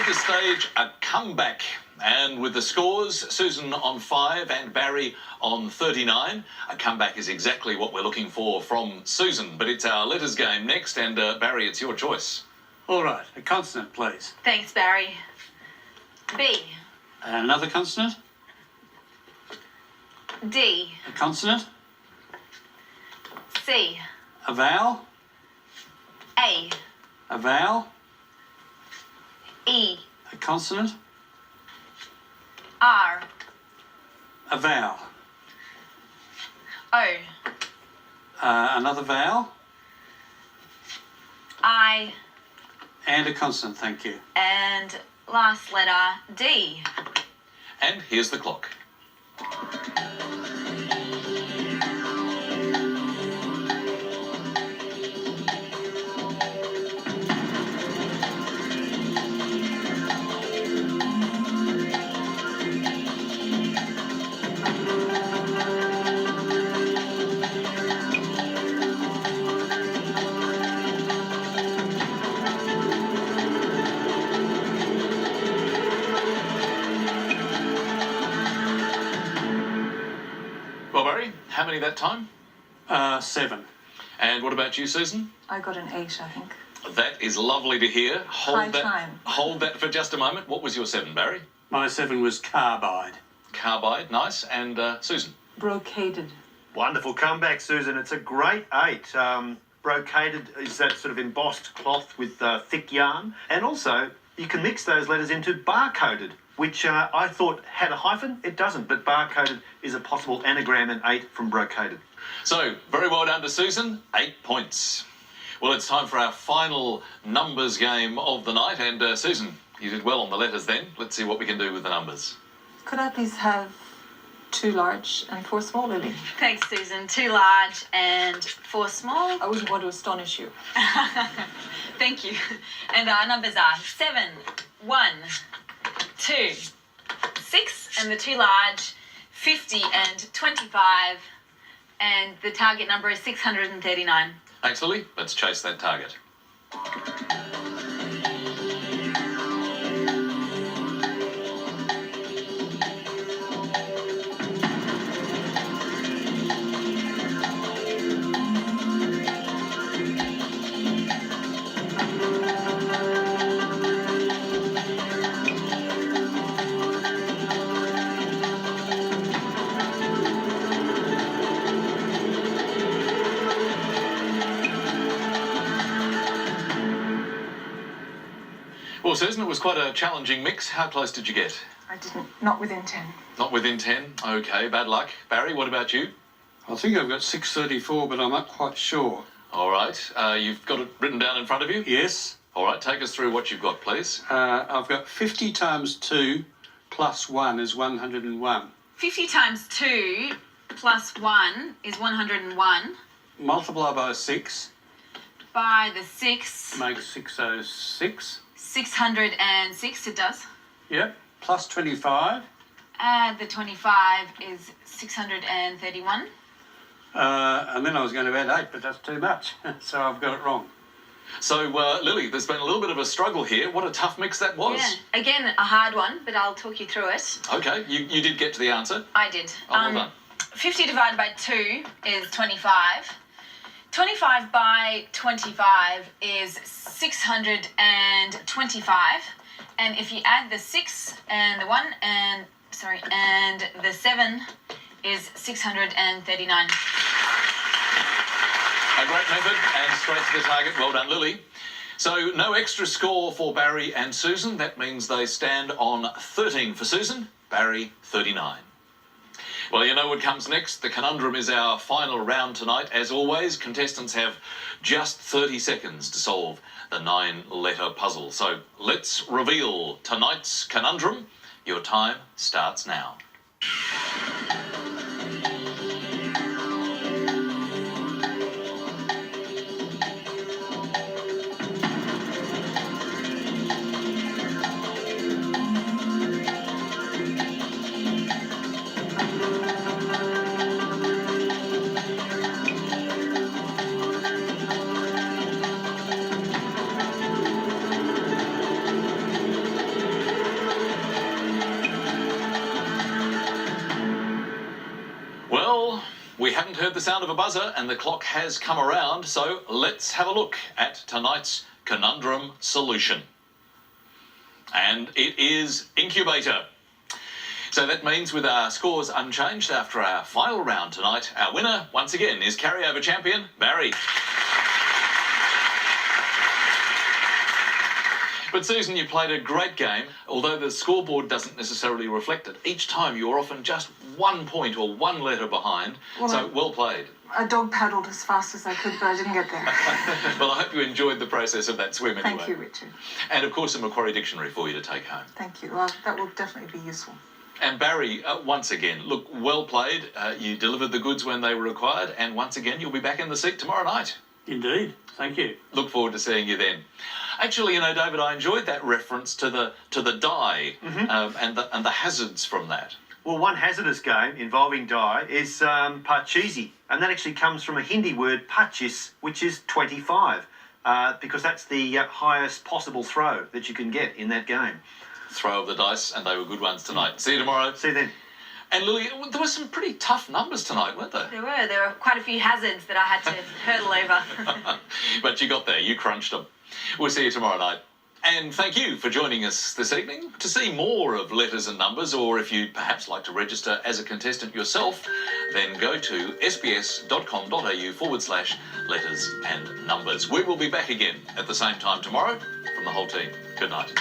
centre stage, a comeback. And with the scores, Susan on 5 and Barry on 39. A comeback is exactly what we're looking for from Susan. But it's our letters game next, and Barry, it's your choice. All right, a consonant, please. Thanks, Barry. B. Another consonant. D. A consonant. C. A vowel. A. A vowel. E. A consonant. R. A vowel. O. Another vowel. I. And a consonant, thank you. And last letter, D. And here's the clock. Well, Barry, how many that time? 7. And what about you, Susan? I got an 8, I think. That is lovely to hear. High time. Hold that for just a moment. What was your 7, Barry? My 7 was carbide. Carbide, nice. And Susan? Brocaded. Wonderful comeback, Susan. It's a great 8. Brocaded is that sort of embossed cloth with thick yarn. And also, you can mix those letters into barcoded, which I thought had a hyphen. It doesn't, but barcoded is a possible anagram and 8 from brocaded. So, very well done to Susan. 8 points. Well, it's time for our final numbers game of the night. And Susan, you did well on the letters then. Let's see what we can do with the numbers. Could I please have 2 large and 4 small, Lily? Thanks, Susan. 2 large and 4 small. I wouldn't want to astonish you. Thank you. And our numbers are 7, 1, 2, 6, and the 2 large, 50 and 25. And the target number is 639. Thanks, Lily. Let's chase that target. Well, Susan, it was quite a challenging mix. How close did you get? I didn't. Not within 10. Not within 10? OK, bad luck. Barry, what about you? I think I've got 634, but I'm not quite sure. All right. You've got it written down in front of you? Yes. All right, take us through what you've got, please. I've got 50 times 2 plus 1 is 101. 50 times 2 plus 1 is 101. Multiply by 6 By the 6, makes 606. 606 it does. Yep. Plus 25. Add the 25 is 631. And then I was going to add 8, but that's too much. So I've got it wrong. So, Lily, there's been a little bit of a struggle here. What a tough mix that was. Yeah, again, a hard one, but I'll talk you through it. OK, you did get to the answer. I did. Oh, well done. 50 divided by 2 is 25. 25 by 25 is 625. And if you add the 6 and the 1 and, and the 7 is 639. A great method and straight to the target. Well done, Lily. So no extra score for Barry and Susan. That means they stand on 13 for Susan, Barry 39. Well, you know what comes next. The conundrum is our final round tonight. As always, contestants have just 30 seconds to solve the 9-letter puzzle. So let's reveal tonight's conundrum. Your time starts now. Well, we haven't heard the sound of a buzzer and the clock has come around, so let's have a look at tonight's conundrum solution. And it is incubator. So that means with our scores unchanged after our final round tonight, our winner once again is carryover champion Barry. But Susan, you played a great game, although the scoreboard doesn't necessarily reflect it. Each time you were often just 1 point or one letter behind, so well played. I dog paddled as fast as I could, but I didn't get there. Well, I hope you enjoyed the process of that swim anyway. Thank you, Richard. And of course a Macquarie dictionary for you to take home. Thank you. Well, that will definitely be useful. And Barry, once again, look, well played. You delivered the goods when they were required, and once again you'll be back in the seat tomorrow night. Indeed. Thank you. Look forward to seeing you then. Actually, you know, David, I enjoyed that reference to the die and the hazards from that. Well, one hazardous game involving die is parcheesi, and that actually comes from a Hindi word pachis, which is 25, because that's the highest possible throw that you can get in that game. Throw of the dice, and they were good ones tonight. See you tomorrow. See you then. And Lily, there were some pretty tough numbers tonight, weren't there? There were quite a few hazards that I had to hurdle over. But you got there, you crunched them. We'll see you tomorrow night. And thank you for joining us this evening. To see more of letters and numbers, or if you'd perhaps like to register as a contestant yourself, then go to sbs.com.au/letters and numbers. We will be back again at the same time tomorrow from the whole team. Good night.